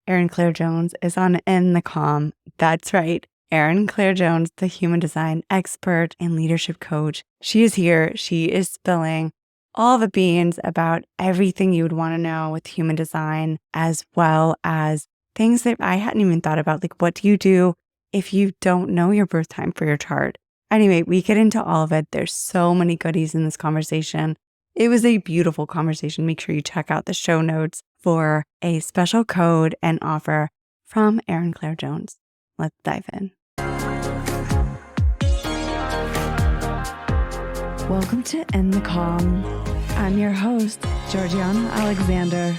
Erin Claire Jones is on In the Calm. That's right. Erin Claire Jones, the human design expert and leadership coach. She is here. She is spilling all the beans about everything you would want to know with human design, as well as things that I hadn't even thought about. Like, what do you do if you don't know your birth time for your chart? Anyway, we get into all of it. There's so many goodies in this conversation. It was a beautiful conversation. Make sure you check out the show notes for a special code and offer from Erin Claire Jones. Let's dive in. Welcome to In the Calm. I'm your host, Georgiana Alexander.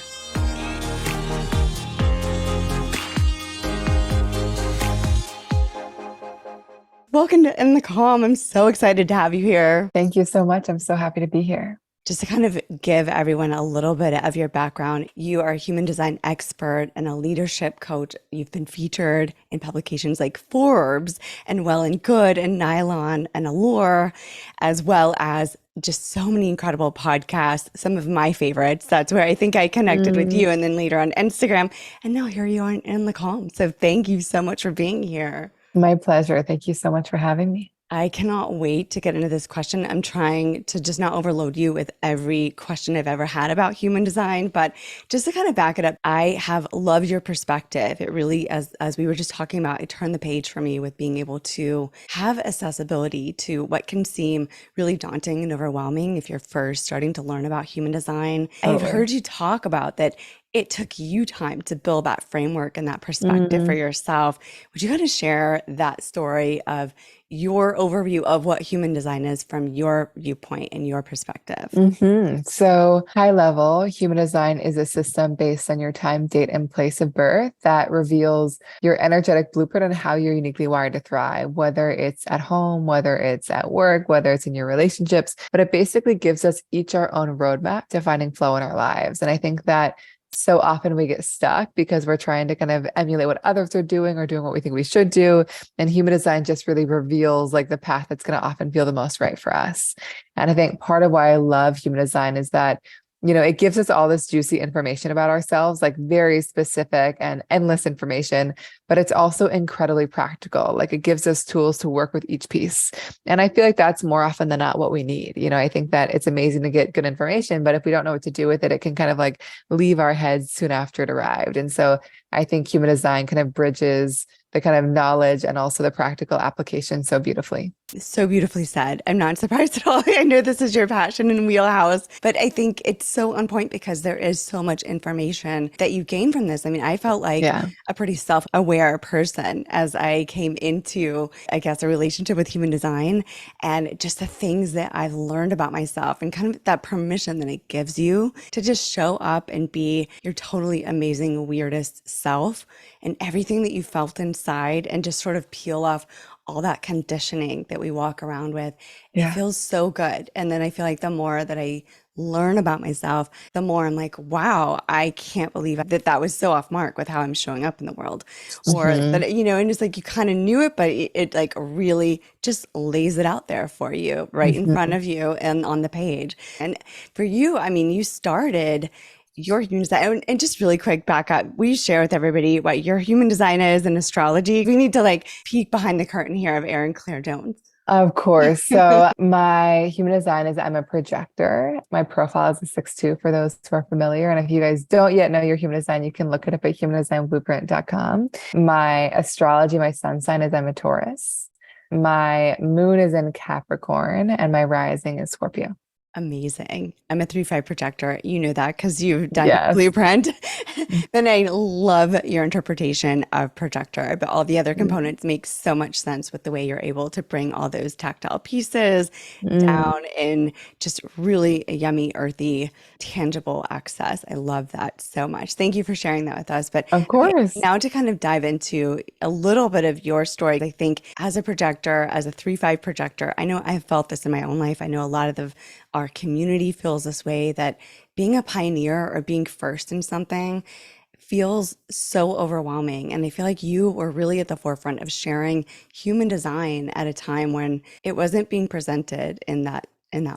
Welcome to In the Calm. I'm so excited to have you here. Thank you so much. I'm so happy to be here. Just to kind of give everyone a little bit of your background, you are a human design expert and a leadership coach. You've been featured in publications like Forbes and Well and Good and Nylon and Allure, as well as just so many incredible podcasts, some of my favorites. That's where I think I connected with you, and then later on Instagram. And now here you are in the Calm. So thank you so much for being here. My pleasure. Thank you so much for having me. I cannot wait to get into this question. I'm trying to just not overload you with every question I've ever had about human design, but just to kind of back it up, I have loved your perspective. It really, as we were just talking about, it turned the page for me with being able to have accessibility to what can seem really daunting and overwhelming if you're first starting to learn about human design. I've heard you talk about that it took you time to build that framework and that perspective for yourself. Would you kind of share that story of your overview of what human design is from your viewpoint and your perspective? So high level, human design is a system based on your time, date, and place of birth that reveals your energetic blueprint on how you're uniquely wired to thrive, whether it's at home, whether it's at work, whether it's in your relationships. But it basically gives us each our own roadmap to finding flow in our lives. And I think that so often we get stuck because we're trying to kind of emulate what others are doing or doing what we think we should do. And human design just really reveals like the path that's going to often feel the most right for us. And I think part of why I love human design is that, it gives us all this juicy information about ourselves, like very specific and endless information, but it's also incredibly practical. Like it gives us tools to work with each piece. And I feel like that's more often than not what we need. I think that it's amazing to get good information, but if we don't know what to do with it, it can kind of like leave our heads soon after it arrived. And so I think human design kind of bridges the kind of knowledge and also the practical application so beautifully. So beautifully said. I'm not surprised at all. I know this is your passion and wheelhouse, but I think it's so on point because there is so much information that you gain from this. I mean, I felt like a pretty self-aware person as I came into, I guess, a relationship with human design and just the things that I've learned about myself and kind of that permission that it gives you to just show up and be your totally amazing, weirdest self and everything that you felt inside and just sort of peel off all that conditioning that we walk around with. It feels so good. And then I feel like the more that I learn about myself, the more I'm like, wow, I can't believe that was so off mark with how I'm showing up in the world. Or that, and it's like you kind of knew it, but it like really just lays it out there for you right in front of you and on the page. And for you, I mean, you started your human design, and just really quick back up, will you share with everybody what your human design is and astrology? We need to like peek behind the curtain here of Erin Claire Jones. Of course. So my human design is I'm a projector. My profile is a 6'2" for those who are familiar. And if you guys don't yet know your human design, you can look it up at humandesignblueprint.com. My astrology, my sun sign is I'm a Taurus. My moon is in Capricorn and my rising is Scorpio. Amazing. I'm a 3/5 projector. You know that because you've done Blueprint. Then I love your interpretation of projector, but all the other components make so much sense with the way you're able to bring all those tactile pieces down in just really a yummy, earthy, tangible access. I love that so much. Thank you for sharing that with us. But of course, now to kind of dive into a little bit of your story, I think as a projector, as a 3/5 projector, I know I've felt this in my own life. I know a lot of our community feels this way, that being a pioneer or being first in something feels so overwhelming. And I feel like you were really at the forefront of sharing human design at a time when it wasn't being presented in that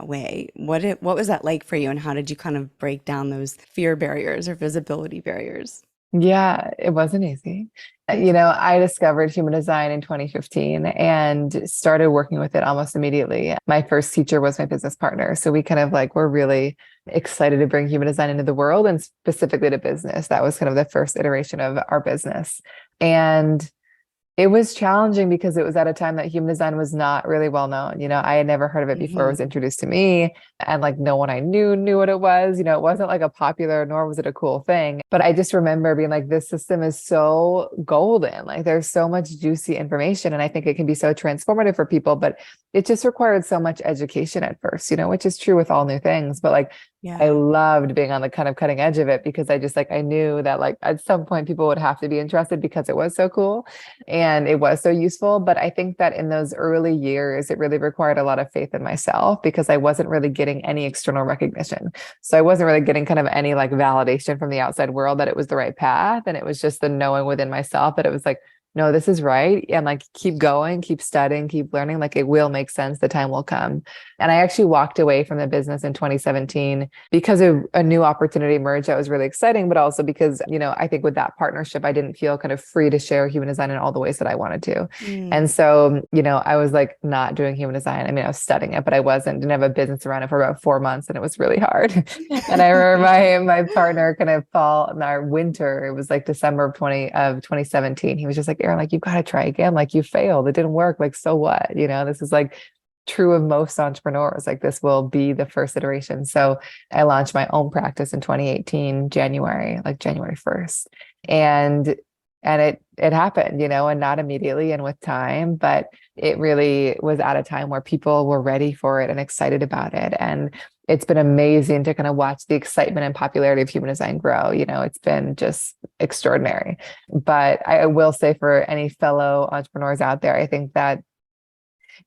way. What was that like for you, and how did you kind of break down those fear barriers or visibility barriers? Yeah, it wasn't easy. I discovered human design in 2015 and started working with it almost immediately. My first teacher was my business partner. So we kind of like were really excited to bring human design into the world and specifically to business. That was kind of the first iteration of our business. And it was challenging because it was at a time that human design was not really well known. I had never heard of it before it was introduced to me. And like no one I knew what it was. It wasn't like a popular, nor was it a cool thing. But I just remember being like, this system is so golden. Like there's so much juicy information. And I think it can be so transformative for people, but it just required so much education at first, which is true with all new things. But like I Yeah. loved being on the kind of cutting edge of it because I just like I knew that like at some point people would have to be interested because it was so cool and it was so useful. But I think that in those early years, it really required a lot of faith in myself because I wasn't really getting any external recognition. So I wasn't really getting kind of any like validation from the outside world that it was the right path. And it was just the knowing within myself that it was like, no, this is right. And like, keep going, keep studying, keep learning. Like, it will make sense. The time will come. And I actually walked away from the business in 2017 because of a new opportunity emerged that was really exciting, but also because, I think with that partnership, I didn't feel kind of free to share human design in all the ways that I wanted to. Mm. And so, I was like not doing human design. I mean, I was studying it, but I didn't have a business around it for about 4 months and it was really hard. And I remember my partner kind of fall in our winter. It was like December of 2017. He was just like, Erin, like, you've got to try again. Like, you failed. It didn't work. Like, so what? This is like true of most entrepreneurs. Like, this will be the first iteration. So I launched my own practice in 2018, January 1st. And it happened, and not immediately and with time, but it really was at a time where people were ready for it and excited about it. And it's been amazing to kind of watch the excitement and popularity of human design grow. It's been just extraordinary. But I will say for any fellow entrepreneurs out there, I think that,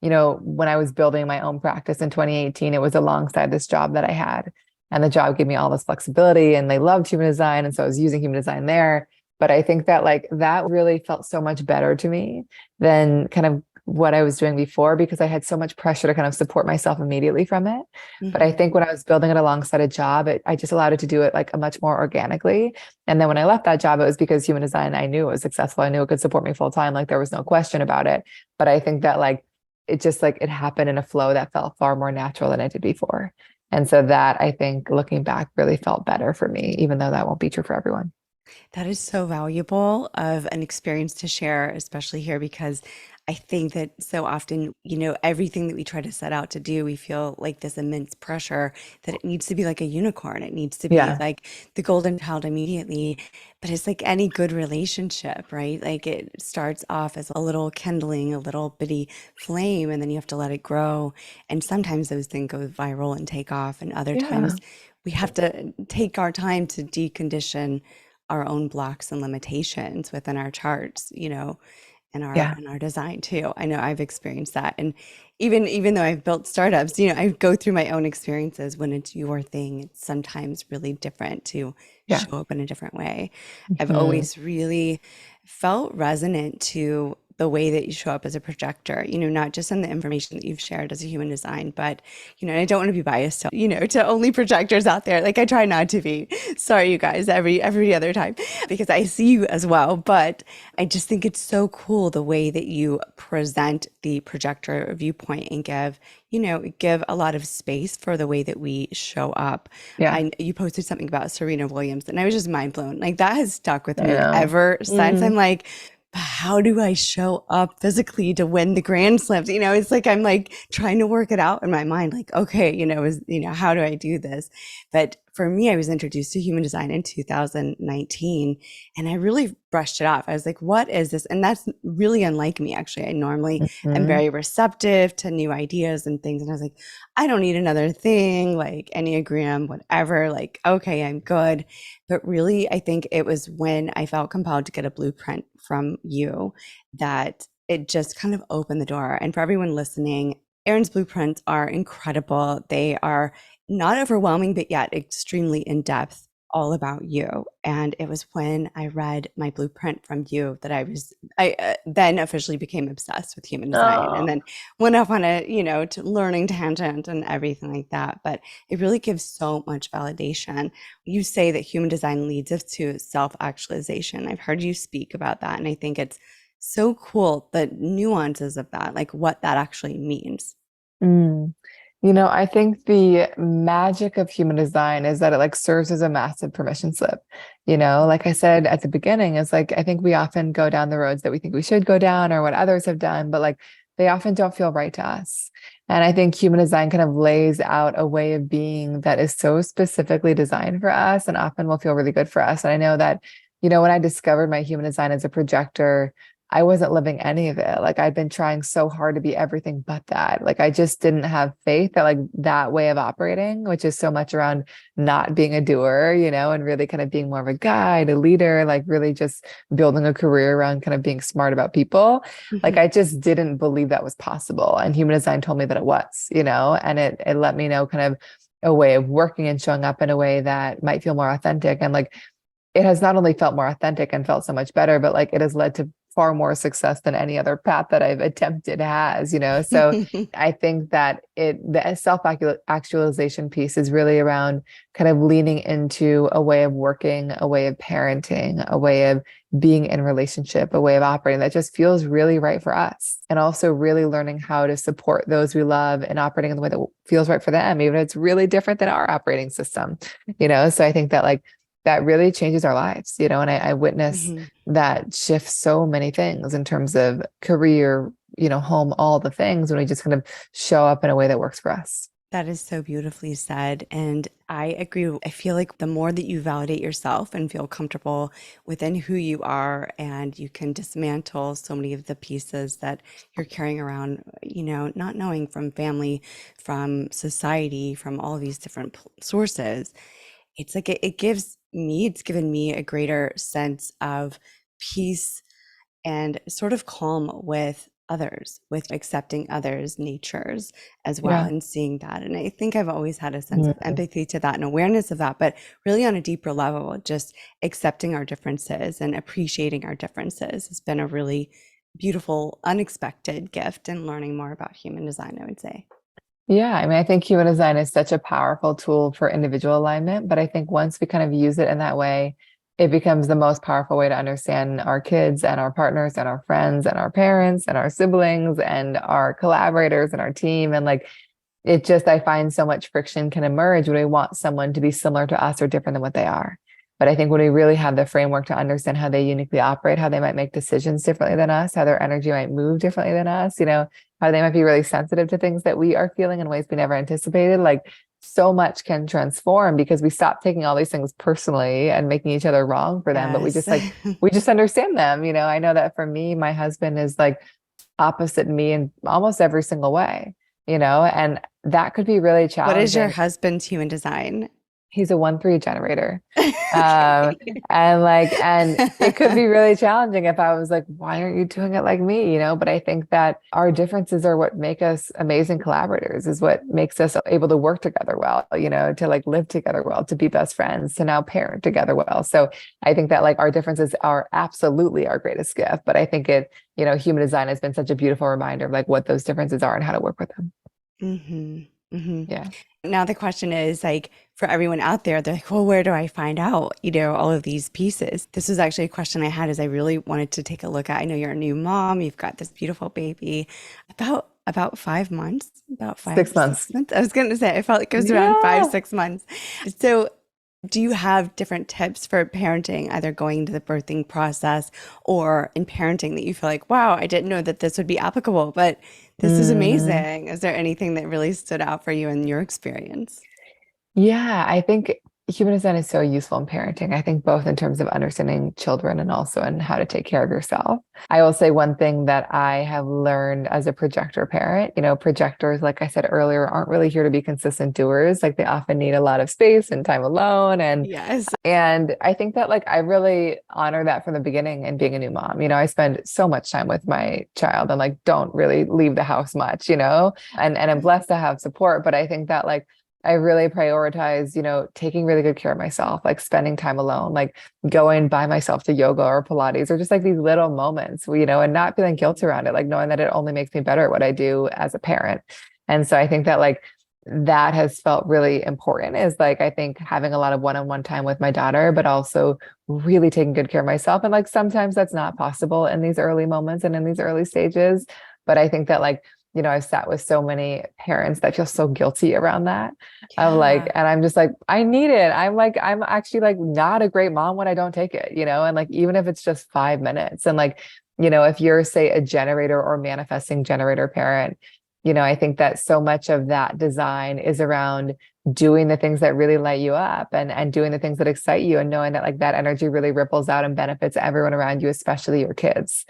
when I was building my own practice in 2018, it was alongside this job that I had. And the job gave me all this flexibility and they loved human design. And so I was using human design there. But I think that like that really felt so much better to me than kind of what I was doing before because I had so much pressure to kind of support myself immediately from it. But I think when I was building it alongside a job, I just allowed it to do it like a much more organically. And then when I left that job, it was because human design, I knew it was successful. I knew it could support me full time. Like there was no question about it. But I think that like, it just like it happened in a flow that felt far more natural than it did before. And so that I think looking back really felt better for me, even though that won't be true for everyone. That is so valuable of an experience to share, especially here, because I think that so often, everything that we try to set out to do, we feel like this immense pressure that it needs to be like a unicorn. It needs to be Yeah. like the golden child immediately. But it's like any good relationship, right? Like it starts off as a little kindling, a little bitty flame, and then you have to let it grow. And sometimes those things go viral and take off, and other Yeah. times we have to take our time to decondition our own blocks and limitations within our charts, Yeah. and our design too. I know I've experienced that. And even though I've built startups, I go through my own experiences. When it's your thing, it's sometimes really different to Yeah. show up in a different way. I've Mhm. always really felt resonant to the way that you show up as a projector, not just in the information that you've shared as a human design, but, and I don't want to be biased to, to only projectors out there. Like I try not to be. Sorry, you guys, every other time, because I see you as well. But I just think it's so cool the way that you present the projector viewpoint and give a lot of space for the way that we show up. Yeah. You posted something about Serena Williams, and I was just mind blown. Like that has stuck with I me know. ever since. I'm Mhm. like, how do I show up physically to win the Grand Slams? It's like I'm like trying to work it out in my mind. Like, okay, how do I do this? But for me, I was introduced to human design in 2019, and I really brushed it off. I was like, what is this? And that's really unlike me, actually. I normally am Mhm. very receptive to new ideas and things. And I was like, I don't need another thing, like Enneagram, whatever. Like, okay, I'm good. But really, I think it was when I felt compelled to get a blueprint from you that it just kind of opened the door. And for everyone listening, Erin's blueprints are incredible. They are not overwhelming, but yet extremely in depth. all about you. And it was when I read my blueprint from you that I then officially became obsessed with human design, and Oh. then went off on a, to learning tangent and everything like that. But it really gives so much validation. You say that human design leads us to self-actualization. I've heard you speak about that. And I think it's so cool, the nuances of that, like what that actually means. Mm. I think the magic of human design is that it like serves as a massive permission slip. Like I said at the beginning, it's like I think we often go down the roads that we think we should go down or what others have done, but like they often don't feel right to us. And I think human design kind of lays out a way of being that is so specifically designed for us and often will feel really good for us. And I know that, when I discovered my human design as a projector, I wasn't living any of it. Like I'd been trying so hard to be everything but that. Like I just didn't have faith that like that way of operating, which is so much around not being a doer, and really kind of being more of a guide, a leader, like really just building a career around kind of being smart about people. Like Mhm. I just didn't believe that was possible. And human design told me that it was, and it let me know kind of a way of working and showing up in a way that might feel more authentic. And like it has not only felt more authentic and felt so much better, but like it has led to far more success than any other path that I've attempted has, So I think that the self-actualization piece is really around kind of leaning into a way of working, a way of parenting, a way of being in relationship, a way of operating that just feels really right for us. And also really learning how to support those we love and operating in the way that feels right for them, even if it's really different than our operating system, So I think that like that really changes our lives, and I witness Mhm. that shift so many things in terms of career, home, all the things when we just kind of show up in a way that works for us. That is so beautifully said. And I agree. I feel like the more that you validate yourself and feel comfortable within who you are, and you can dismantle so many of the pieces that you're carrying around, not knowing from family, from society, from all of these different sources, it's like it's given me a greater sense of peace and sort of calm with others, with accepting others' natures as well, Yeah. and seeing that. And I think I've always had a sense of Mhm. empathy to that and awareness of that, but really on a deeper level, just accepting our differences and appreciating our differences has been a really beautiful, unexpected gift in learning more about human design, I would say. Yeah, I mean, I think human design is such a powerful tool for individual alignment, but I think once we kind of use it in that way, it becomes the most powerful way to understand our kids and our partners and our friends and our parents and our siblings and our collaborators and our team. And like, it just, I find so much friction can emerge when we want someone to be similar to us or different than what they are. But I think when we really have the framework to understand how they uniquely operate, how they might make decisions differently than us, how their energy might move differently than us, how they might be really sensitive to things that we are feeling in ways we never anticipated, like so much can transform because we stop taking all these things personally and making each other wrong for them. But Yes. we just understand them. I know that for me, my husband is like opposite me in almost every single way, and that could be really What is your challenging. husband's human design? He's a 1-3 generator. Um, Okay. and it could be really challenging if I was like, why aren't you doing it like me? But I think that our differences are what make us amazing collaborators, is what makes us able to work together well, to like live together well, to be best friends, to now parent together well. So I think that like our differences are absolutely our greatest gift. But I think human design has been such a beautiful reminder of like what those differences are and how to work with them. Hmm. Hmm. Yeah. Now the question is like for everyone out there, they're like, well, where do I find out, all of these pieces? This was actually a question I had as I really wanted to take a look at. I know you're a new mom, you've got this beautiful baby, about 5 months, about five, 6 months. 6 months. I was gonna say I felt like it was around five, Yeah. 6 months. So do you have different tips for parenting, either going into the birthing process or in parenting that you feel like, wow, I didn't know that this would be applicable, but this is Mhm. amazing. Is there anything that really stood out for you in your experience? Yeah, I think human design is so useful in parenting. I think both in terms of understanding children and also in how to take care of yourself. I will say one thing that I have learned as a projector parent, projectors, like I said earlier, aren't really here to be consistent doers. Like they often need a lot of space and time alone. Yes. And I think that like I really honor that from the beginning and being a new mom. I spend so much time with my child and like don't really leave the house much, and I'm blessed to have support. But I think that like I really prioritize, taking really good care of myself, like spending time alone, like going by myself to yoga or Pilates or just like these little moments, and not feeling guilt around it, like knowing that it only makes me better at what I do as a parent. And so I think that like that has felt really important is like, I think having a lot of one-on-one time with my daughter, but also really taking good care of myself. And like sometimes that's not possible in these early moments and in these early stages. But I think that like, I've sat with so many parents that feel so guilty around that of like, Yeah. and I'm just like, I need it. I'm like, I'm actually like not a great mom when I don't take it, and like, even if it's just 5 minutes and like, if you're say a generator or manifesting generator parent, I think that so much of that design is around doing the things that really light you up and doing the things that excite you and knowing that like that energy really ripples out and benefits everyone around you, especially your kids.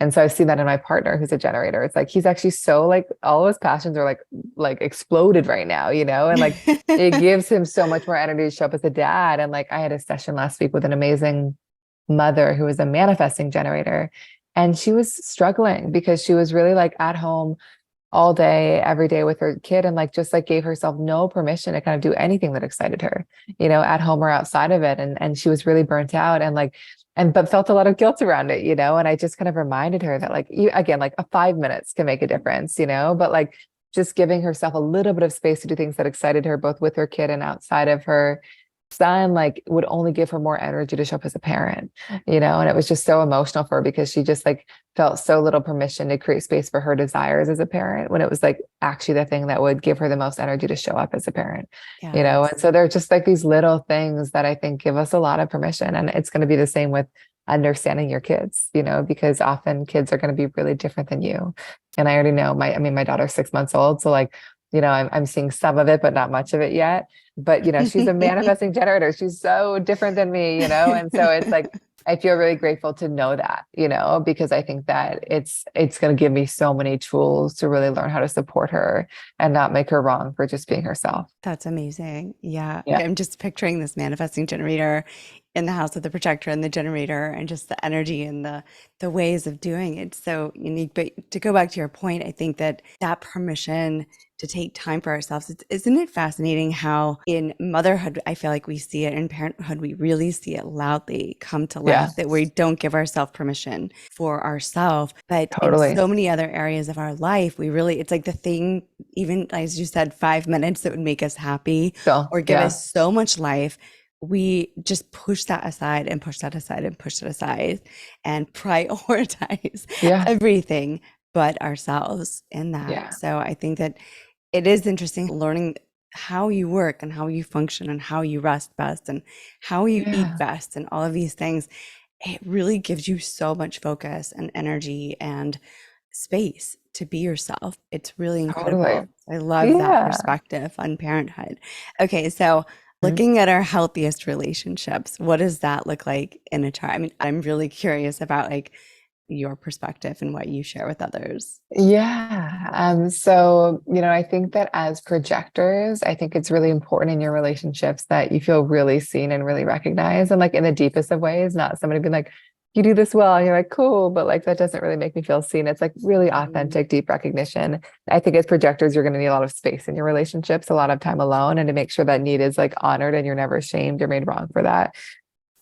And so I've seen that in my partner who's a generator. It's like he's actually so like all of his passions are like exploded right now, and like it gives him so much more energy to show up as a dad. And like I had a session last week with an amazing mother who was a manifesting generator, and she was struggling because she was really like at home all day, every day with her kid, and like just like gave herself no permission to kind of do anything that excited her, at home or outside of it. And she was really burnt out and like, but felt a lot of guilt around it, and I just kind of reminded her that like again, like a 5 minutes can make a difference, but like just giving herself a little bit of space to do things that excited her, both with her kid and outside of her son, like would only give her more energy to show up as a parent, and it was just so emotional for her because she just like felt so little permission to create space for her desires as a parent when it was like actually the thing that would give her the most energy to show up as a parent, Yes. and so they're just like these little things that I think give us a lot of permission. And it's going to be the same with understanding your kids, because often kids are going to be really different than you. And I already know my daughter's 6 months old. So like, I'm seeing some of it, but not much of it yet. But, she's a manifesting generator. She's so different than me, and so it's like, I feel really grateful to know that, because I think that it's going to give me so many tools to really learn how to support her and not make her wrong for just being herself. That's amazing. Yeah. Yeah. I'm just picturing this manifesting generator in the house with the projector and the generator and just the energy and the ways of doing it. So unique. But to go back to your point, I think that that permission to take time for ourselves, isn't it fascinating how in motherhood, I feel like we see it, in parenthood, we really see it loudly come to Yeah, life that we don't give ourselves permission for ourselves. But in totally. so many other areas of our life, we really, it's like the thing, even as you said, 5 minutes that would make us happy So, or give yeah, us so much life. We just push that aside and push that aside and push it aside and prioritize yeah, everything but ourselves in that. yeah, So I think that it is interesting learning how you work and how you function and how you rest best and how you eat yeah, best and all of these things. It really gives you so much focus and energy and space to be yourself. It's really totally. incredible. I love that Yeah. perspective on parenthood. Okay, so Mhm. looking at our healthiest relationships, what does that look like in a chart? I mean, I'm really curious about like your perspective and what you share with others. Yeah. So, I think that as projectors, I think it's really important in your relationships that you feel really seen and really recognized. And like in the deepest of ways, not somebody being like, you do this well. And you're like, cool. But like, that doesn't really make me feel seen. It's like really Mhm. authentic, deep recognition. I think as projectors, you're going to need a lot of space in your relationships, a lot of time alone, and to make sure that need is like honored and you're never shamed or made wrong for that.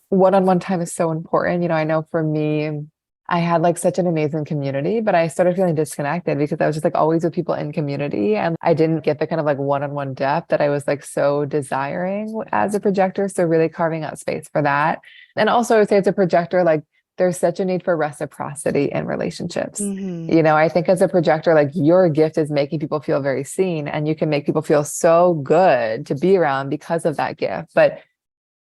One-on-one time is so important. I know for me, I had like such an amazing community, but I started feeling disconnected because I was just like always with people in community and I didn't get the kind of like one-on-one depth that I was like so desiring as a projector. So really carving out space for that. And also I would say as a projector, like there's such a need for reciprocity in relationships. Mhm. I think as a projector, like your gift is making people feel very seen and you can make people feel so good to be around because of that gift. But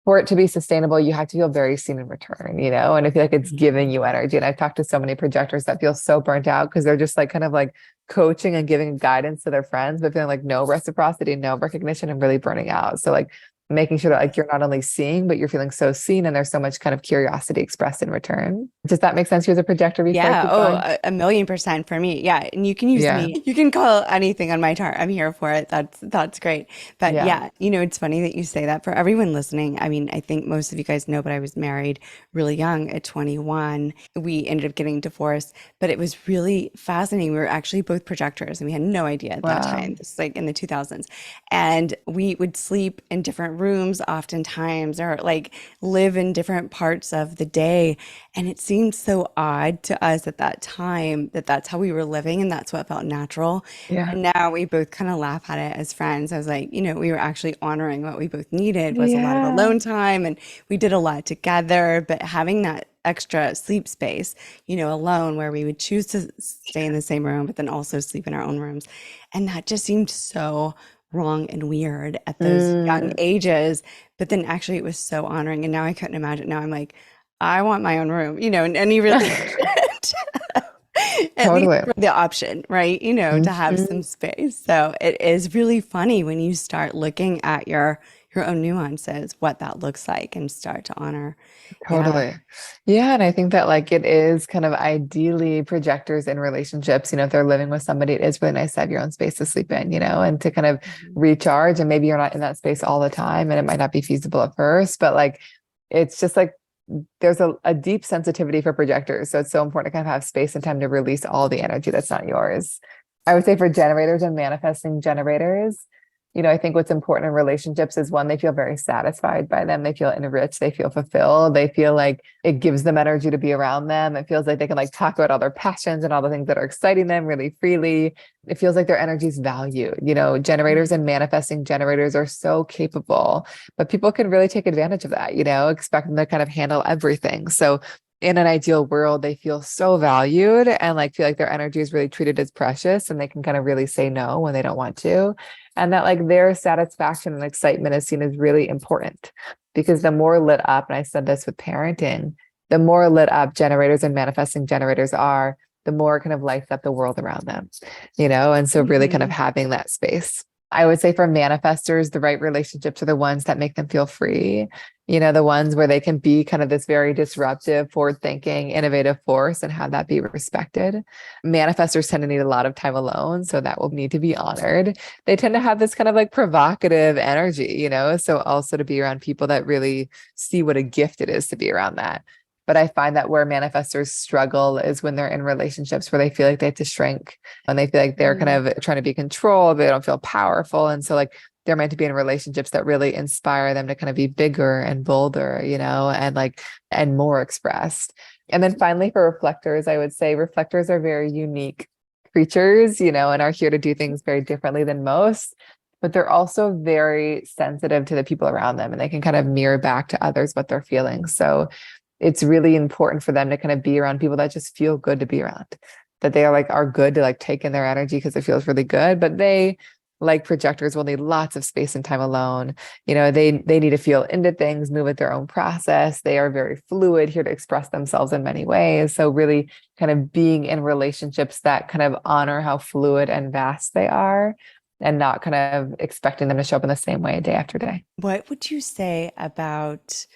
for it to be sustainable, you have to feel very seen in return, and I feel like it's giving you energy. And I've talked to so many projectors that feel so burnt out because they're just like kind of like coaching and giving guidance to their friends, but feeling like no reciprocity, no recognition, and really burning out. So like making sure that like you're not only seeing, but you're feeling so seen, and there's so much kind of curiosity expressed in return. Does that make sense to you as a projector before I Yeah. keep Oh, going? a million percent for me. Yeah. And you can use Yeah. me. You can call anything on my chart. I'm here for it. That's great. But Yeah. yeah, it's funny that you say that. For everyone listening, I mean, I think most of you guys know, but I was married really young at 21. We ended up getting divorced, but it was really fascinating. We were actually both projectors and we had no idea at that time. Wow. This is like in the 2000s. And we would sleep in different rooms oftentimes, or like live in different parts of the day. And it seemed so odd to us at that time that that's how we were living and that's what felt natural. Yeah. And now we both kind of laugh at it as friends. I was like, we were actually honoring what we both needed was a lot of Yeah. alone time and we did a lot together, but having that extra sleep space, alone where we would choose to stay in the same room, but then also sleep in our own rooms. And that just seemed so wrong and weird at those young Mm, ages. But then actually it was so honoring. And now I couldn't imagine. Now I'm like, I want my own room, in any relationship, at least totally. for the option, right? To have some Mhm. space. So it is really funny when you start looking at your own nuances, what that looks like, and start to honor. Yeah. Totally. Yeah. And I think that like it is kind of ideally projectors in relationships, if they're living with somebody, it is really nice to have your own space to sleep in, and to kind of Mhm. recharge. And maybe you're not in that space all the time and it might not be feasible at first, but like it's just like there's a deep sensitivity for projectors. So it's so important to kind of have space and time to release all the energy that's not yours. I would say for generators and manifesting generators, I think what's important in relationships is one, they feel very satisfied by them. They feel enriched. They feel fulfilled. They feel like it gives them energy to be around them. It feels like they can like talk about all their passions and all the things that are exciting them really freely. It feels like their energy is valued. Generators and manifesting generators are so capable, but people can really take advantage of that, expect them to kind of handle everything. So in an ideal world, they feel so valued and like feel like their energy is really treated as precious, and they can kind of really say no when they don't want to. And that like their satisfaction and excitement is seen as really important, because the more lit up, and I said this with parenting, the more lit up generators and manifesting generators are, the more kind of lights up the world around them, and so really kind of Mhm. having that space. I would say for manifestors, the right relationships are the ones that make them feel free, the ones where they can be kind of this very disruptive, forward thinking, innovative force and have that be respected. Manifestors tend to need a lot of time alone, so that will need to be honored. They tend to have this kind of like provocative energy, so also to be around people that really see what a gift it is to be around that. But I find that where manifestors struggle is when they're in relationships where they feel like they have to shrink and they feel like they're kind Mhm. of trying to be controlled, they don't feel powerful. And so like they're meant to be in relationships that really inspire them to kind of be bigger and bolder, and like, and more expressed. And then finally, for reflectors, I would say reflectors are very unique creatures, and are here to do things very differently than most. But they're also very sensitive to the people around them and they can kind of mirror back to others what they're feeling. So it's really important for them to kind of be around people that just feel good to be around, that they are good to like take in their energy because it feels really good. But they, like projectors, will need lots of space and time alone. They need to feel into things, move at their own process. They are very fluid, here to express themselves in many ways. So really kind of being in relationships that kind of honor how fluid and vast they are, and not kind of expecting them to show up in the same way day after day. What would you say about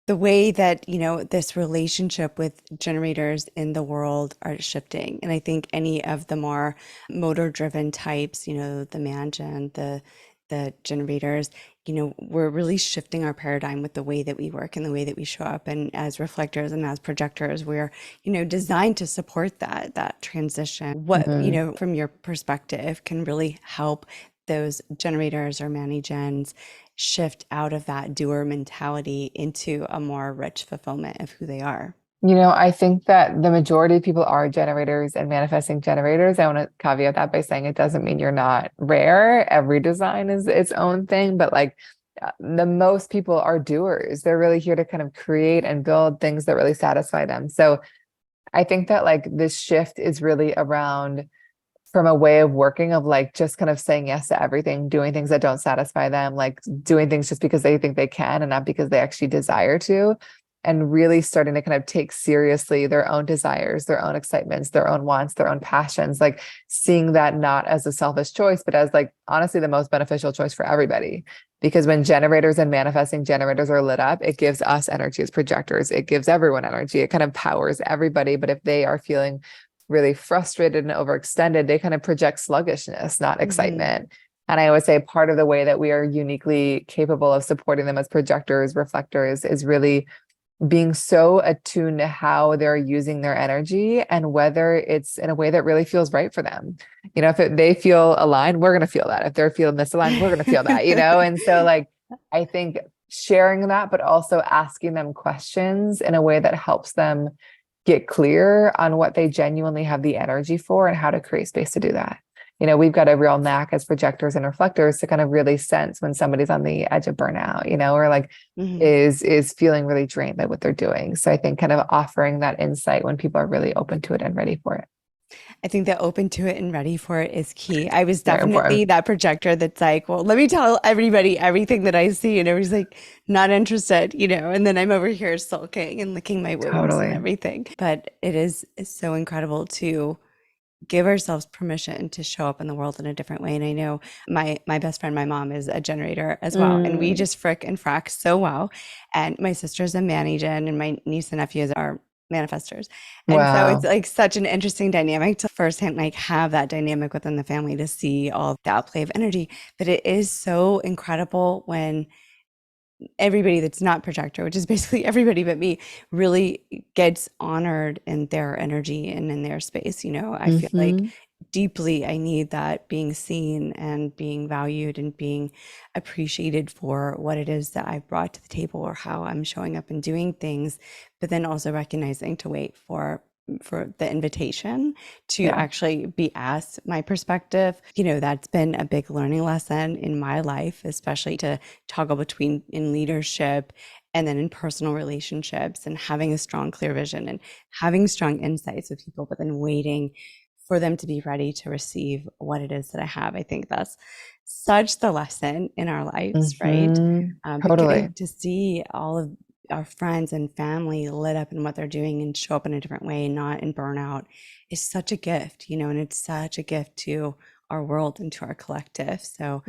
the way that, this relationship with generators in the world are shifting? And I think any of the more motor driven types, the man gen, the generators, we're really shifting our paradigm with the way that we work and the way that we show up. And as reflectors and as projectors, we're, designed to support that transition. What, Mhm. from your perspective, can really help those generators or mani gens shift out of that doer mentality into a more rich fulfillment of who they are? I think that the majority of people are generators and manifesting generators. I want to caveat that by saying it doesn't mean you're not rare. Every design is its own thing, but like the most people are doers. They're really here to kind of create and build things that really satisfy them. So I think that like this shift is really around from a way of working of like just kind of saying yes to everything, doing things that don't satisfy them, like doing things just because they think they can and not because they actually desire to, and really starting to kind of take seriously their own desires, their own excitements, their own wants, their own passions, like seeing that not as a selfish choice, but as like honestly the most beneficial choice for everybody. Because when generators and manifesting generators are lit up, it gives us energy as projectors. It gives everyone energy. It kind of powers everybody. But if they are feeling really frustrated and overextended, they kind of project sluggishness, not excitement. And I always say part of the way that we are uniquely capable of supporting them as projectors, reflectors, is really being so attuned to how they're using their energy and whether it's in a way that really feels right for them. If they feel aligned, we're going to feel that. If they're feeling misaligned, we're going to feel that, And so like, I think sharing that, but also asking them questions in a way that helps them get clear on what they genuinely have the energy for and how to create space to do that. We've got a real knack as projectors and reflectors to kind of really sense when somebody's on the edge of burnout, or like is feeling really drained by what they're doing. So I think kind of offering that insight when people are really open to it and ready for it. I think that open to it and ready for it is key. I was definitely that projector that's like, well, let me tell everybody everything that I see. And everybody's like, not interested, and then I'm over here sulking and licking my wounds and everything. But it is so incredible to give ourselves permission to show up in the world in a different way. And I know my best friend, my mom, is a generator as well. And we just frick and frack so well. And my sister's a mani-gen and my niece and nephews are manifestors. And so it's like such an interesting dynamic to firsthand like have that dynamic within the family to see all the outplay of energy. But it is so incredible when everybody that's not projector, which is basically everybody but me, really gets honored in their energy and in their space. I feel like deeply I need that being seen and being valued and being appreciated for what it is that I brought to the table or how I'm showing up and doing things, but then also recognizing to wait for the invitation to actually be asked my perspective. That's been a big learning lesson in my life, especially to toggle between in leadership and then in personal relationships and having a strong, clear vision and having strong insights with people, but then waiting for them to be ready to receive what it is that I have. I think that's such the lesson in our lives, right? But getting to see all of our friends and family lit up in what they're doing and show up in a different way, not in burnout, is such a gift, and it's such a gift to our world and to our collective. So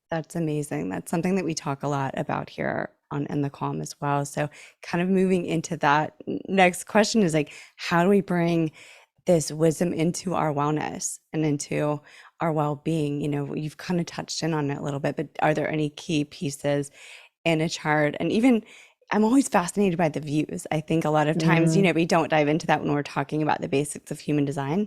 that's amazing. That's something that we talk a lot about here in the Calm as well. So kind of moving into that next question is like, how do we bring this wisdom into our wellness and into our well-being? You've kind of touched in on it a little bit, but are there any key pieces in a chart? And even I'm always fascinated by the views. I think a lot of times, we don't dive into that when we're talking about the basics of human design,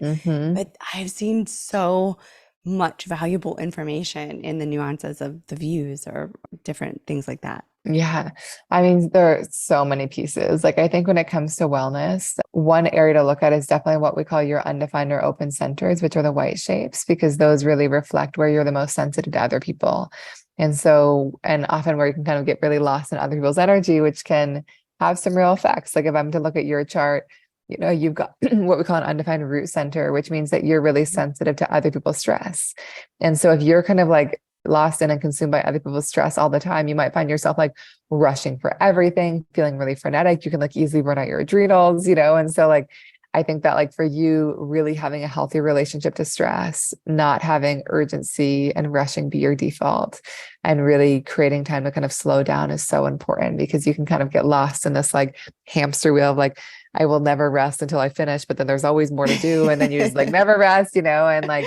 but I've seen so much valuable information in the nuances of the views or different things like that. Yeah. I mean, there are so many pieces. Like, I think when it comes to wellness, one area to look at is definitely what we call your undefined or open centers, which are the white shapes, because those really reflect where you're the most sensitive to other people. And so, and often where you can kind of get really lost in other people's energy, which can have some real effects. Like if I'm to look at your chart, you've got what we call an undefined root center, which means that you're really sensitive to other people's stress. And so if you're kind of like lost in and consumed by other people's stress all the time, you might find yourself like rushing for everything, feeling really frenetic. You can like easily burn out your adrenals, and so like, I think that like for you, really having a healthy relationship to stress, not having urgency and rushing be your default, and really creating time to kind of slow down is so important, because you can kind of get lost in this like hamster wheel of like, I will never rest until I finish, but then there's always more to do. And then you just like never rest, and like,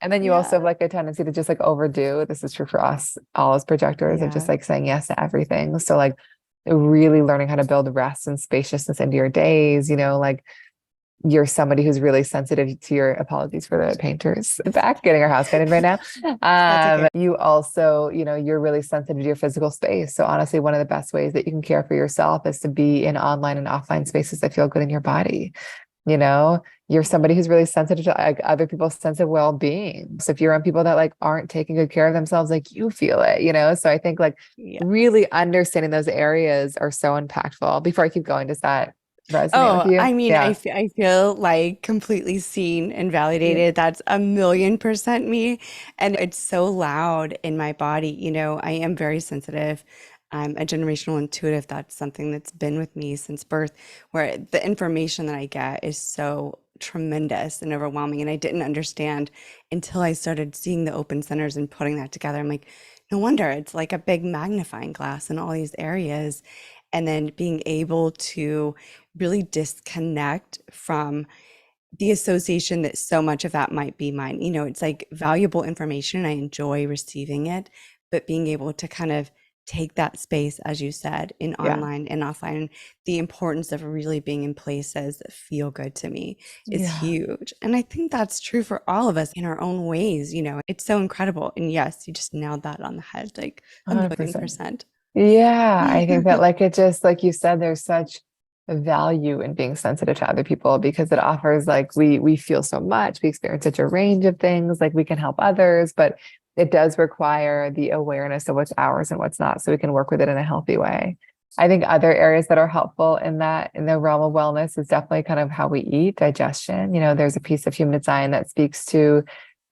and then you also have like a tendency to just like overdo. This is true for us all as projectors of just like saying yes to everything. So like really learning how to build rest and spaciousness into your days, like you're somebody who's really sensitive to your, apologies for the painters back getting our house painted right now. Okay. You also, you're really sensitive to your physical space. So honestly, one of the best ways that you can care for yourself is to be in online and offline spaces that feel good in your body. You're somebody who's really sensitive to like other people's sense of well-being. So if you're on people that like aren't taking good care of themselves, like you feel it, so I think like really understanding those areas are so impactful. Before I keep going, does that resonate with you? I mean, I feel like completely seen and validated. That's 1,000,000% me. And it's so loud in my body. I am very sensitive. I'm a generational intuitive. That's something that's been with me since birth, where the information that I get is so tremendous and overwhelming. And I didn't understand until I started seeing the open centers and putting that together. I'm like, no wonder it's like a big magnifying glass in all these areas. And then being able to really disconnect from the association that so much of that might be mine. You know, it's like valuable information. I enjoy receiving it, but being able to kind of take that space, as you said, in Yeah. online and offline, the importance of really being in places that feel good to me is Yeah. huge. And I think that's true for all of us in our own ways. You know, it's so incredible. And yes, you just nailed that on the head, like a million 100%. percent. Yeah, I think that like it just like you said, there's such a value in being sensitive to other people because it offers like we feel so much, we experience such a range of things, like we can help others, but it does require the awareness of what's ours and what's not, so we can work with it in a healthy way. I think other areas that are helpful in that in the realm of wellness is definitely kind of how we eat, digestion. You know, there's a piece of human design that speaks to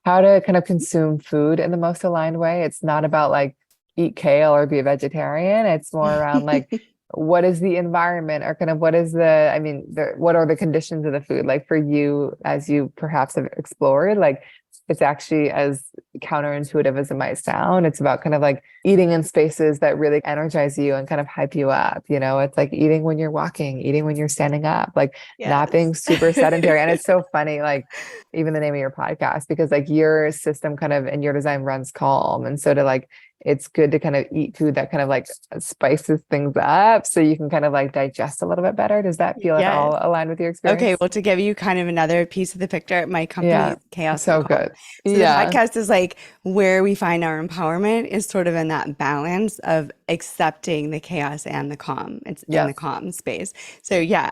how to kind of consume food in the most aligned way. It's not about like eat kale or be a vegetarian. It's more around like what is the environment or kind of what is what are the conditions of the food? Like for you, as you perhaps have explored, like it's actually as counterintuitive as it might sound. It's about kind of like eating in spaces that really energize you and kind of hype you up. You know, it's like eating when you're walking, eating when you're standing up, like not being Yes. super sedentary. And it's so funny, like even the name of your podcast, because like your system kind of and your design runs calm. And so to like it's good to kind of eat food that kind of like spices things up so you can kind of like digest a little bit better. Does that feel at Yes. all aligned with your Okay, experience? well, to give you kind of another piece of the picture, my company Yeah. is Chaos and So Calm. good. So the Yeah. podcast is like where we find our empowerment is sort of in that balance of accepting the chaos and the calm. It's in the Yes. calm space. So yeah,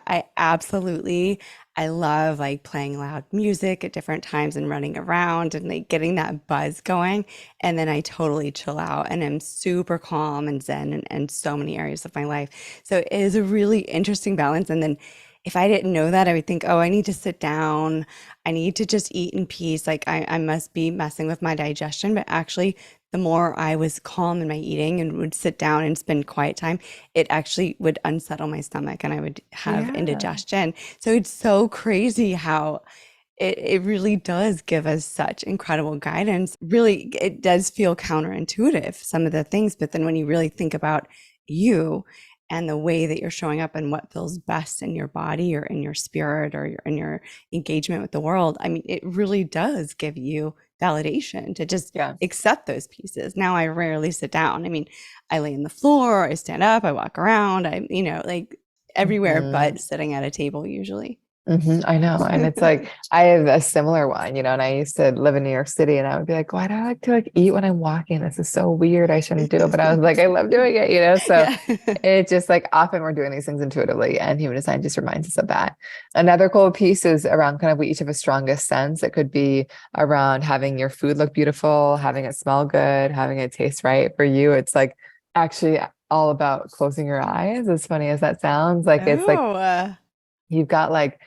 I love like playing loud music at different times and running around and like getting that buzz going. And then I totally chill out and I'm super calm and zen in so many areas of my life. So it is a really interesting balance. And then if I didn't know that, I would think, oh, I need to sit down. I need to just eat in peace. Like I must be messing with my digestion. But actually, the more I was calm in my eating and would sit down and spend quiet time, it actually would unsettle my stomach and I would have Yeah. indigestion. So it's so crazy how it really does give us such incredible guidance. Really, it does feel counterintuitive, some of the things, but then when you really think about you and the way that you're showing up and what feels best in your body or in your spirit or in your engagement with the world, I mean, it really does give you validation to just Yeah. accept those pieces. Now I rarely sit down. I mean, I lay on the floor, I stand up, I walk around, like everywhere Mhm. but sitting at a table usually. I know. And it's like, I have a similar one, you know, and I used to live in New York City and I would be like, why do I like to like eat when I'm walking? This is so weird. I shouldn't do it. But I was like, I love doing it, you know? So Yeah. it just like often we're doing these things intuitively and human design just reminds us of that. Another cool piece is around kind of we each have a strongest sense. It could be around having your food look beautiful, having it smell good, having it taste right. For you, it's like actually all about closing your eyes, as funny as that sounds. Like it's like Oh, you've got like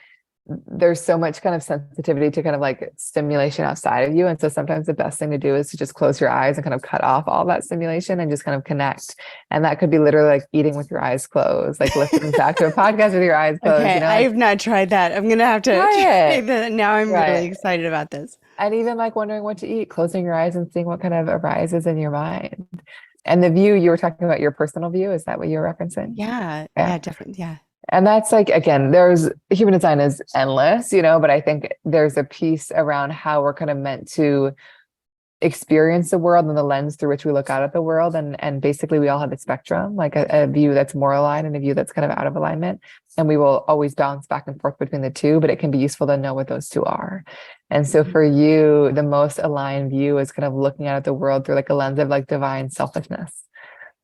there's so much kind of sensitivity to kind of like stimulation outside of you. And so sometimes the best thing to do is to just close your eyes and kind of cut off all that stimulation and just kind of connect. And that could be literally like eating with your eyes closed, like listening back to a podcast with your eyes closed, okay. you know, I like have not tried that. I'm gonna have to try try it. that. Now I'm really Right. excited about this. And even like wondering what to eat, closing your eyes and seeing what kind of arises in your mind. And the view you were talking about, your personal view, is that what you're referencing? Yeah. Yeah. Yeah. Different. Yeah. And that's like, again, there's human design is endless, you know, but I think there's a piece around how we're kind of meant to experience the world and the lens through which we look out at the world. And basically we all have a spectrum, like a view that's more aligned and a view that's kind of out of alignment. And we will always bounce back and forth between the two, but it can be useful to know what those two are. And so Mhm. for you, the most aligned view is kind of looking out at the world through like a lens of like divine selfishness.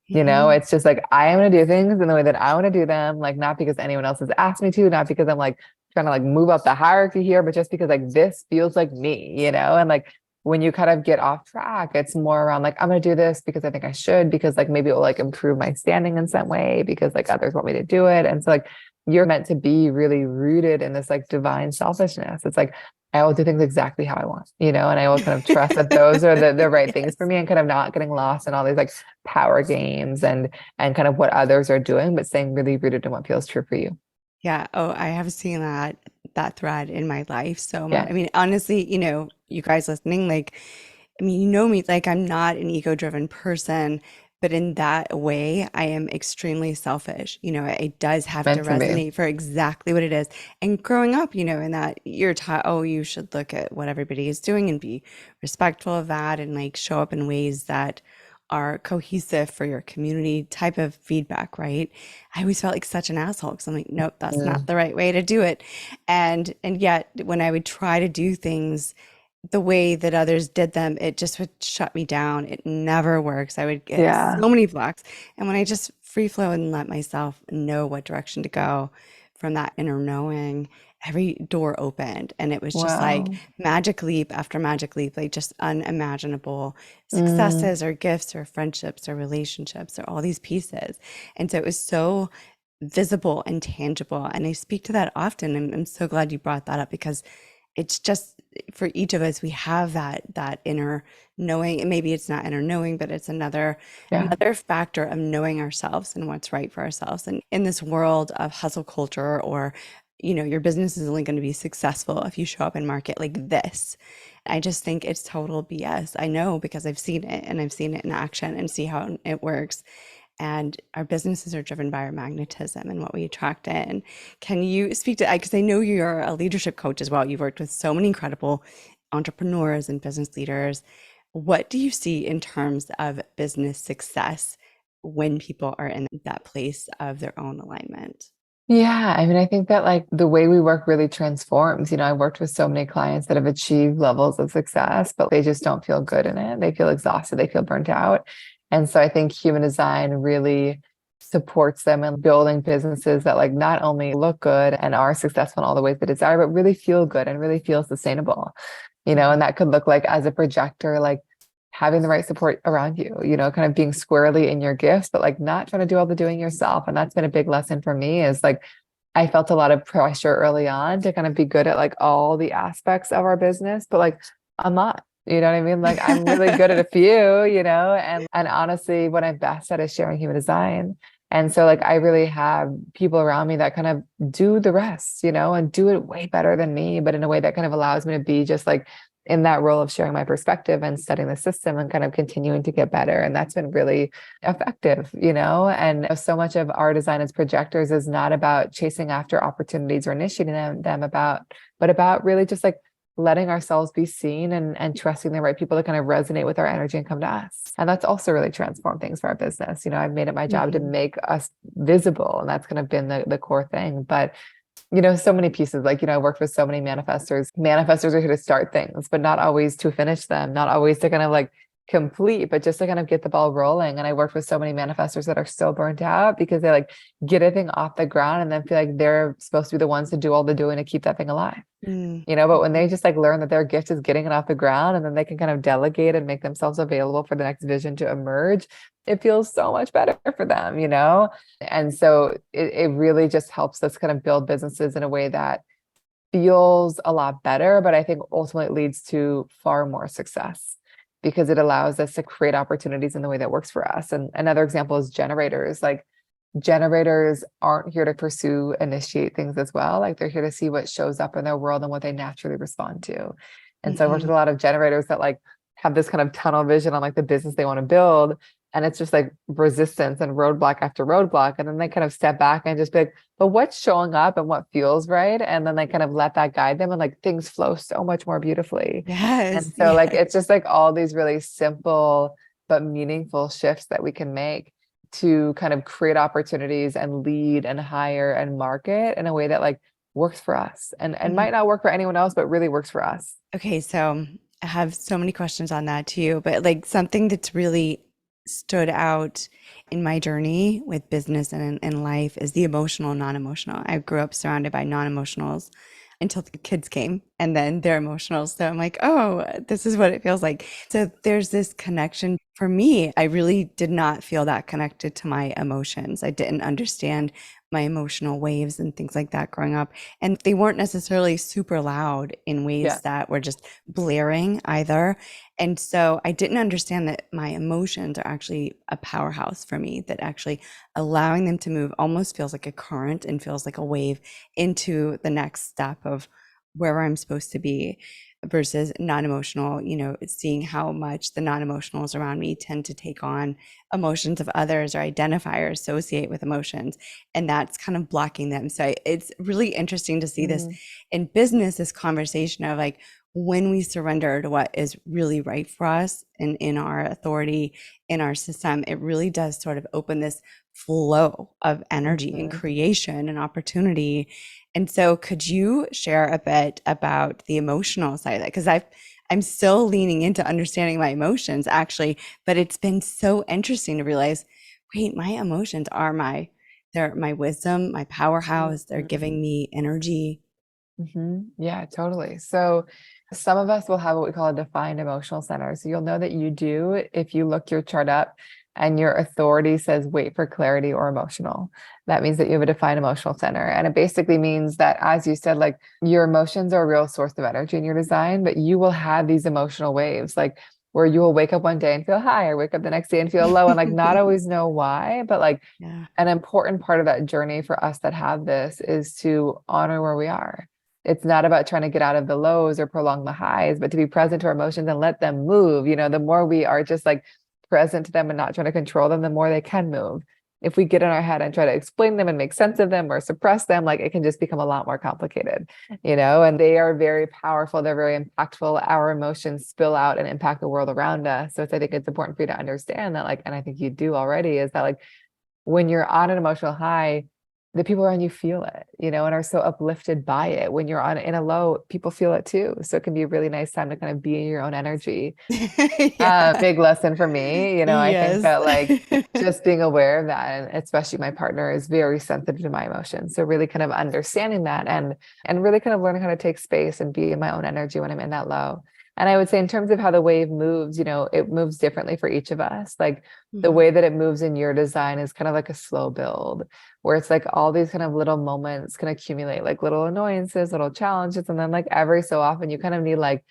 You know, Mhm. it's just like I am going to do things in the way that I want to do them, like not because anyone else has asked me to, not because I'm like trying to like move up the hierarchy here, but just because like this feels like me, you know, and like when you kind of get off track, it's more around like I'm going to do this because I think I should, because like maybe it will like improve my standing in some way, because like others want me to do it. And so like you're meant to be really rooted in this like divine selfishness. It's like I will do things exactly how I want, you know, and I will kind of trust that those are the right things for Yes. me, and kind of not getting lost in all these like power games and kind of what others are doing, but staying really rooted in what feels true for you. Yeah. Oh, I have seen that thread in my life so much. Yeah. I mean, honestly, you know, you guys listening, like I mean, you know me, like I'm not an ego-driven person, but in that way, I am extremely selfish. It does have to Meant to be. resonate for exactly what it is. And growing up, in that you're taught, oh, you should look at what everybody is doing and be respectful of that and like show up in ways that are cohesive for your community type of feedback, right? I always felt like such an asshole because I'm like, nope, that's not Mm, the right way to do it. And yet when I would try to do things the way that others did them, it just would shut me down. It never works. I would get yeah. so many blocks. And when I just free flow and let myself know what direction to go from that inner knowing, every door opened. And it was just like Wow. magic leap after magic leap, like just unimaginable Mm, successes or gifts or friendships or relationships or all these pieces. And so it was so visible and tangible. And I speak to that often. And I'm so glad you brought that up because it's just for each of us we have that inner knowing, and maybe it's not inner knowing, but it's another yeah. another factor of knowing ourselves and what's right for ourselves. And in this world of hustle culture, or your business is only going to be successful if you show up in market like this. I just think it's total BS. I know because I've seen it, and I've seen it in action and see how it works. And our businesses are driven by our magnetism and what we attract in. Can you speak to, because I know you're a leadership coach as well. You've worked with so many incredible entrepreneurs and business leaders. What do you see in terms of business success when people are in that place of their own alignment? Yeah, I mean, I think that like the way we work really transforms. I worked with so many clients that have achieved levels of success, but they just don't feel good in it. They feel exhausted, they feel burnt out. And so I think human design really supports them in building businesses that like not only look good and are successful in all the ways they desire, but really feel good and really feel sustainable. And that could look like as a projector, like having the right support around you, kind of being squarely in your gifts, but like not trying to do all the doing yourself. And that's been a big lesson for me is like, I felt a lot of pressure early on to kind of be good at like all the aspects of our business, but like I'm not, you know what I mean? Like I'm really good at a few, and honestly, what I'm best at is sharing human design. And so like I really have people around me that kind of do the rest, and do it way better than me, but in a way that kind of allows me to be just like in that role of sharing my perspective and studying the system and kind of continuing to get better. And that's been really effective, and so much of our design as projectors is not about chasing after opportunities or initiating but about really just like letting ourselves be seen and trusting the right people to kind of resonate with our energy and come to us. And that's also really transformed things for our business. I've made it my job to Mhm. make us visible, and that's kind of been the core thing. But so many pieces, like, I worked with so many manifestors. Manifestors are here to start things, but not always to finish them, not always to kind of like complete, but just to kind of get the ball rolling. And I worked with so many manifestors that are so burnt out because they like get a thing off the ground and then feel like they're supposed to be the ones to do all the doing to keep that thing alive. Mm. But when they just like learn that their gift is getting it off the ground and then they can kind of delegate and make themselves available for the next vision to emerge, it feels so much better for them. And so it really just helps us kind of build businesses in a way that feels a lot better, but I think ultimately leads to far more success because it allows us to create opportunities in the way that works for us. And another example is generators. Like generators aren't here to pursue, initiate things as well. Like they're here to see what shows up in their world and what they naturally respond to. And so I worked Mhm. with a lot of generators that like have this kind of tunnel vision on like the business they want to build. And it's just like resistance and roadblock after roadblock. And then they kind of step back and just be like, but what's showing up and what feels right? And then they kind of let that guide them and like things flow so much more beautifully. Yes, And so like yes. it's just like all these really simple but meaningful shifts that we can make to kind of create opportunities and lead and hire and market in a way that like works for us and Mhm. might not work for anyone else, but really works for us. Okay, so I have so many questions on that too, but like something that's really stood out in my journey with business and in life is the emotional, non-emotional. I grew up surrounded by non-emotionals until the kids came, and then they're emotional. So I'm like, oh, this is what it feels like. So there's this connection. For me, I really did not feel that connected to my emotions. I didn't understand my emotional waves and things like that growing up. And they weren't necessarily super loud in Yeah. ways that were just blaring either. And so I didn't understand that my emotions are actually a powerhouse for me, that actually allowing them to move almost feels like a current and feels like a wave into the next step of where I'm supposed to be versus non-emotional, seeing how much the non-emotionals around me tend to take on emotions of others or identify or associate with emotions. And that's kind of blocking them. So it's really interesting to see this Mm-hmm. in business, this conversation of like, when we surrender to what is really right for us and in our authority, in our system, it really does sort of open this flow of energy and Mm-hmm. creation and opportunity. And so could you share a bit about the emotional side of that? Because I'm still leaning into understanding my emotions actually, but it's been so interesting to realize, wait, my emotions are they're my wisdom, my powerhouse. They're Mm-hmm. giving me energy. Yeah, totally. So some of us will have what we call a defined emotional center. So you'll know that you do if you look your chart up and your authority says wait for clarity or emotional. That means that you have a defined emotional center. And it basically means that, as you said, like your emotions are a real source of energy in your design, but you will have these emotional waves, like where you will wake up one day and feel high, or wake up the next day and feel low, and like not always know why, but like Yeah. an important part of that journey for us that have this is to honor where we are. It's not about trying to get out of the lows or prolong the highs, but to be present to our emotions and let them move. The more we are just like present to them and not trying to control them, the more they can move. If we get in our head and try to explain them and make sense of them or suppress them, like it can just become a lot more complicated, and they are very powerful. They're very impactful. Our emotions spill out and impact the world around us. So I think it's important for you to understand that, like, and I think you do already, is that like when you're on an emotional high, the people around you feel it, and are so uplifted by it. When you're on in a low, people feel it too. So it can be a really nice time to kind of be in your own energy. Yeah. Big lesson for me, I think Yes. that like just being aware of that, and especially my partner is very sensitive to my emotions. So really kind of understanding that and really kind of learning how to take space and be in my own energy when I'm in that low. And I would say in terms of how the wave moves, it moves differently for each of us. Like the Mhm. way that it moves in your design is kind of like a slow build, where it's like all these kind of little moments can accumulate, like little annoyances, little challenges. And then like every so often you kind of need like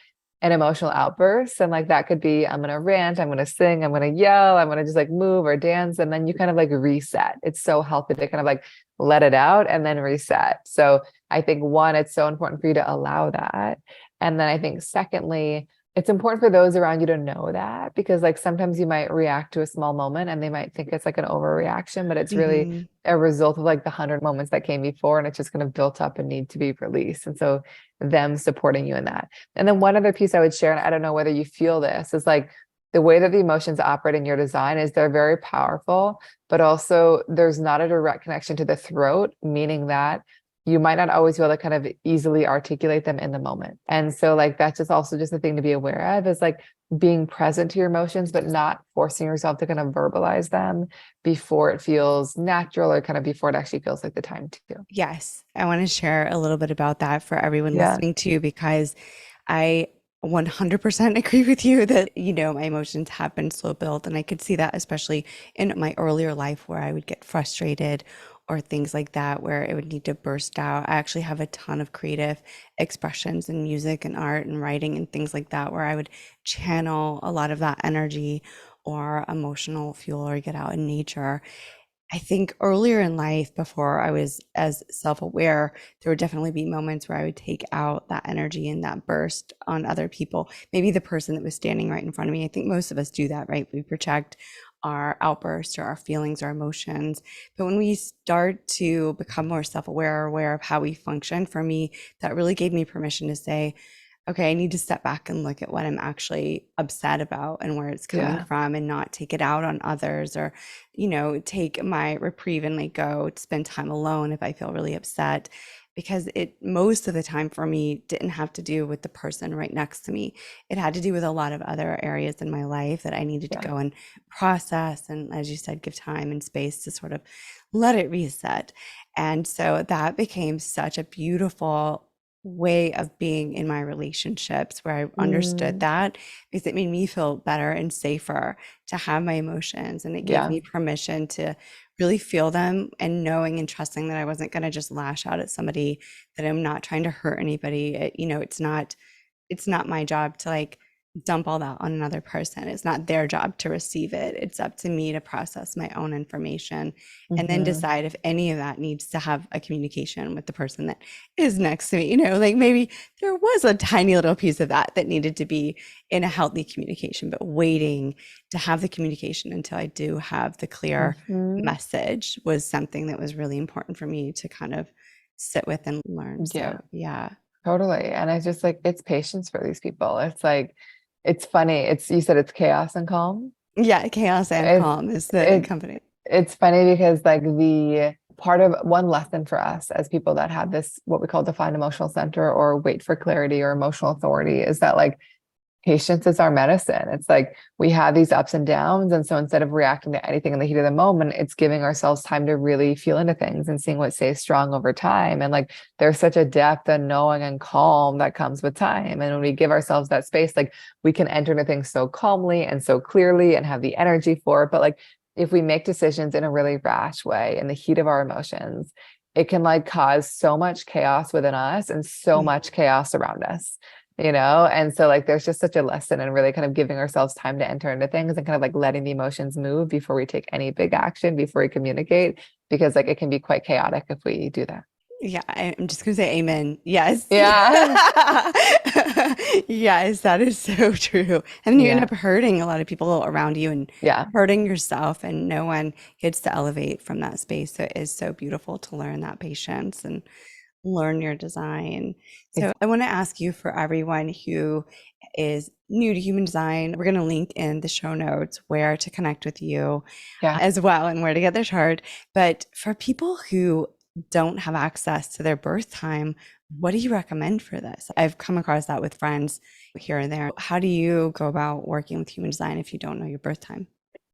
an emotional outburst. And like that could be, I'm gonna rant, I'm gonna sing, I'm gonna yell, I'm gonna just like move or dance. And then you kind of like reset. It's so healthy to kind of like let it out and then reset. So I think one, it's so important for you to allow that. And then I think secondly, it's important for those around you to know that, because like sometimes you might react to a small moment and they might think it's like an overreaction, but it's really Mhm. a result of like the 100 moments that came before, and it's just kind of built up and need to be released. And so them supporting you in that. And then one other piece I would share, and I don't know whether you feel this, is like the way that the emotions operate in your design is they're very powerful, but also there's not a direct connection to the throat, meaning that you might not always be able to kind of easily articulate them in the moment. And so like that's just also just a thing to be aware of, is like being present to your emotions, but not forcing yourself to kind of verbalize them before it feels natural, or kind of before it actually feels like the time to. Yes, I want to share a little bit about that for everyone Yeah. listening too, because I 100% agree with you that, my emotions have been slow built. And I could see that, especially in my earlier life where I would get frustrated or things like that, where it would need to burst out. I actually have a ton of creative expressions in music and art and writing and things like that, where I would channel a lot of that energy or emotional fuel or get out in nature. I think earlier in life, before I was as self aware, there would definitely be moments where I would take out that energy and that burst on other people. Maybe the person that was standing right in front of me. I think most of us do that, right? We project our outbursts or our feelings or emotions. But when we start to become more self aware, aware of how we function, for me, that really gave me permission to say, okay, I need to step back and look at what I'm actually upset about and where it's coming Yeah. from, and not take it out on others, or, take my reprieve and like go spend time alone if I feel really upset. Because it most of the time for me didn't have to do with the person right next to me. It had to do with a lot of other areas in my life that I needed to Yeah. go and process. And as you said, give time and space to sort of let it reset. And so that became such a beautiful way of being in my relationships, where I understood Mm, that, because it made me feel better and safer to have my emotions, and it gave yeah. me permission to really feel them, and knowing and trusting that I wasn't going to just lash out at somebody, that I'm not trying to hurt anybody. It's not my job to like dump all that on another person. It's not their job to receive it. It's up to me to process my own information and then decide if any of that needs to have a communication with the person that is next to me. Like maybe there was a tiny little piece of that that needed to be in a healthy communication, but waiting to have the communication until I do have the clear message was something that was really important for me to kind of sit with and learn. Yeah. So, yeah. Totally. And it's just like, it's patience for these people. It's like, it's funny. You said it's chaos and calm. Yeah, chaos and It's, calm is the it, company. it's funny because like the part of one lesson for us as people that have this, what we call defined emotional center or wait for clarity or emotional authority is that like patience is our medicine. It's like we have these ups and downs. And so instead of reacting to anything in the heat of the moment, it's giving ourselves time to really feel into things and seeing what stays strong over time. And like there's such a depth and knowing and calm that comes with time. And when we give ourselves that space, like we can enter into things so calmly and so clearly and have the energy for it. But like if we make decisions in a really rash way in the heat of our emotions, it can like cause so much chaos within us and so much chaos around us. And so like there's just such a lesson in really kind of giving ourselves time to enter into things and kind of like letting the emotions move before we take any big action, before we communicate, because like it can be quite chaotic if we do that. Yeah, I'm just gonna say amen. Yes. Yeah. Yes, that is so true. And then you end Yeah. up hurting a lot of people around you and Yeah. hurting yourself, and no one gets to elevate from that space. So it is so beautiful to learn that patience and learn your design. So I want to ask you, for everyone who is new to human design, we're going to link in the show notes where to connect with you as well and where to get their chart. But for people who don't have access to their birth time, what do you recommend for this? I've come across that with friends here and there. How do you go about working with human design if you don't know your birth time?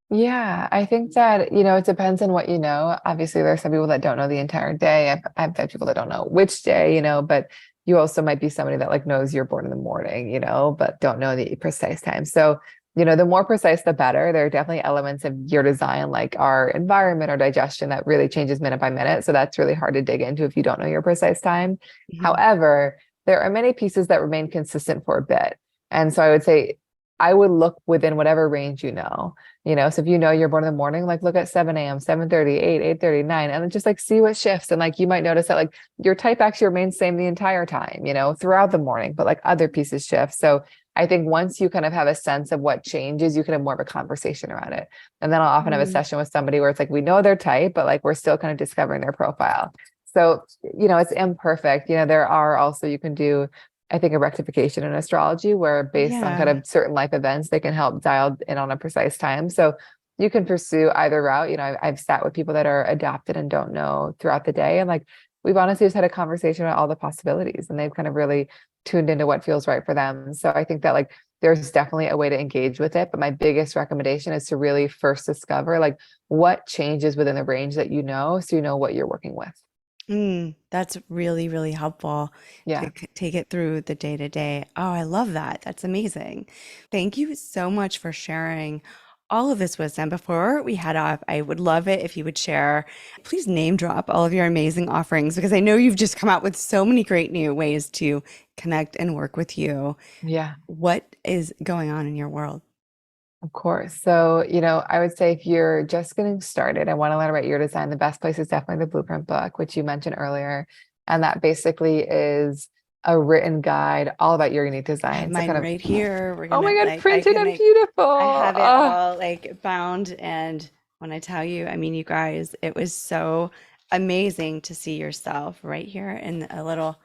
Yeah, I think that, it depends on what you know. Obviously, there are some people that don't know the entire day. I've had people that don't know which day, but you also might be somebody that like knows you're born in the morning, but don't know the precise time. So, the more precise, the better. There are definitely elements of your design, like our environment or digestion, that really changes minute by minute. So that's really hard to dig into if you don't know your precise time. However, there are many pieces that remain consistent for a bit. And so I would say I would look within whatever range so if you're born in the morning, like look at 7 a.m., 7:30, 8, 8:30, 9, and then just like see what shifts. And like you might notice that like your type actually remains same the entire time, throughout the morning, but like other pieces shift. So I think once you kind of have a sense of what changes, you can have more of a conversation around it. And then I'll often have a session with somebody where it's like we know their type, but like we're still kind of discovering their profile. So, it's imperfect. There are also, you can do, I think, a rectification in astrology where based on kind of certain life events, they can help dial in on a precise time. So you can pursue either route. I've sat with people that are adapted and don't know throughout the day. And like, we've honestly just had a conversation about all the possibilities and they've kind of really tuned into what feels right for them. So I think that like, there's definitely a way to engage with it. But my biggest recommendation is to really first discover like what changes within the range that so you know what you're working with. That's really, really helpful to take it through the day to day. Oh, I love that. That's amazing. Thank you so much for sharing all of this wisdom. Before we head off, I would love it if you would share, please name drop all of your amazing offerings, because I know you've just come out with so many great new ways to connect and work with you. Yeah. What is going on in your world? Of course. So, I would say if you're just getting started and want to learn about your design, the best place is definitely the Blueprint book, which you mentioned earlier. And that basically is a written guide all about your unique I have design. So mine kind of, right here. We're oh gonna my God, like printed and beautiful. I have it Oh, all like bound, and when I tell you, I mean, you guys, it was so amazing to see yourself right here in a little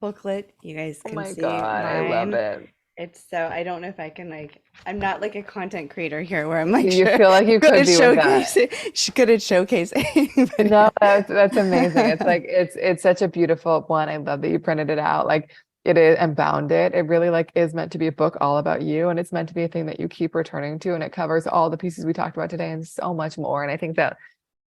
booklet. You guys oh can my see God, I love mine. it. It's so, I don't know if I can like, I'm not like a content creator here where I'm like You feel like you good could at be with that. showcasing, good at showcasing. But No, that's amazing. It's like it's such a beautiful one. I love that you printed it out. Like it is and bound it. It really like is meant to be a book all about you, and it's meant to be a thing that you keep returning to, and it covers all the pieces we talked about today and so much more. And I think that,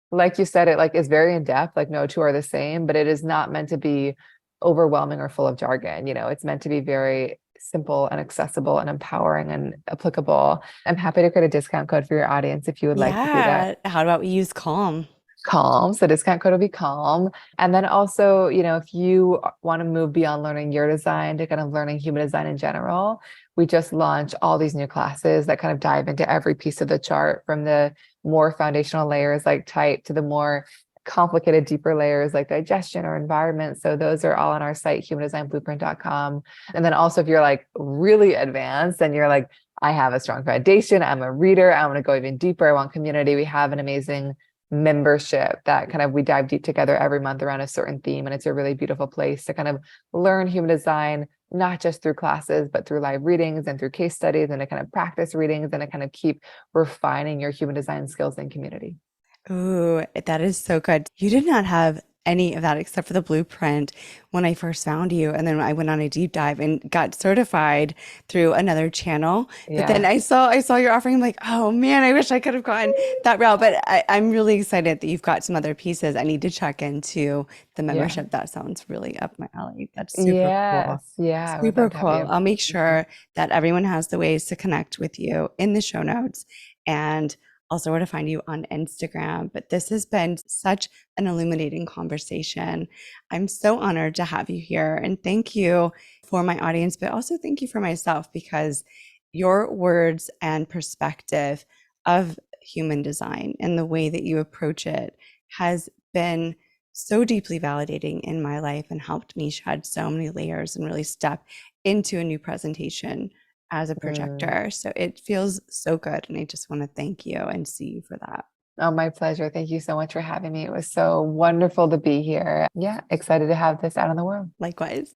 like you said, it like is very in depth. Like no two are the same, but it is not meant to be overwhelming or full of jargon. It's meant to be very simple and accessible and empowering and applicable. I'm happy to create a discount code for your audience if you would like to do that. yeah, how about we use calm? Calm. So discount code will be calm. And then also, if you want to move beyond learning your design to kind of learning human design in general, we just launched all these new classes that kind of dive into every piece of the chart, from the more foundational layers like type to the more complicated, deeper layers like digestion or environment. So those are all on our site, humandesignblueprint.com. And then also, if you're like really advanced and you're like, I have a strong foundation, I'm a reader, I want to go even deeper, I want community, we have an amazing membership that kind of we dive deep together every month around a certain theme. And it's a really beautiful place to kind of learn human design, not just through classes, but through live readings and through case studies, and to kind of practice readings and to kind of keep refining your human design skills and community. Ooh, that is so good. You did not have any of that except for the blueprint when I first found you. And then I went on a deep dive and got certified through another channel. But then I saw your offering. I'm like, oh man, I wish I could have gone that route. But I'm really excited that you've got some other pieces. I need to check into the membership. That sounds really up my alley. That's super cool. Yes. Yeah. I would Super love to have cool. you. I'll make sure that everyone has the ways to connect with you in the show notes, and also where to find you on Instagram. But this has been such an illuminating conversation. I'm so honored to have you here. And thank you for my audience, but also thank you for myself, because your words and perspective of human design and the way that you approach it has been so deeply validating in my life and helped me shed so many layers and really step into a new presentation as a projector. So it feels so good. And I just want to thank you and see you for that. Oh, my pleasure. Thank you so much for having me. It was so wonderful to be here. Yeah, excited to have this out in the world. Likewise.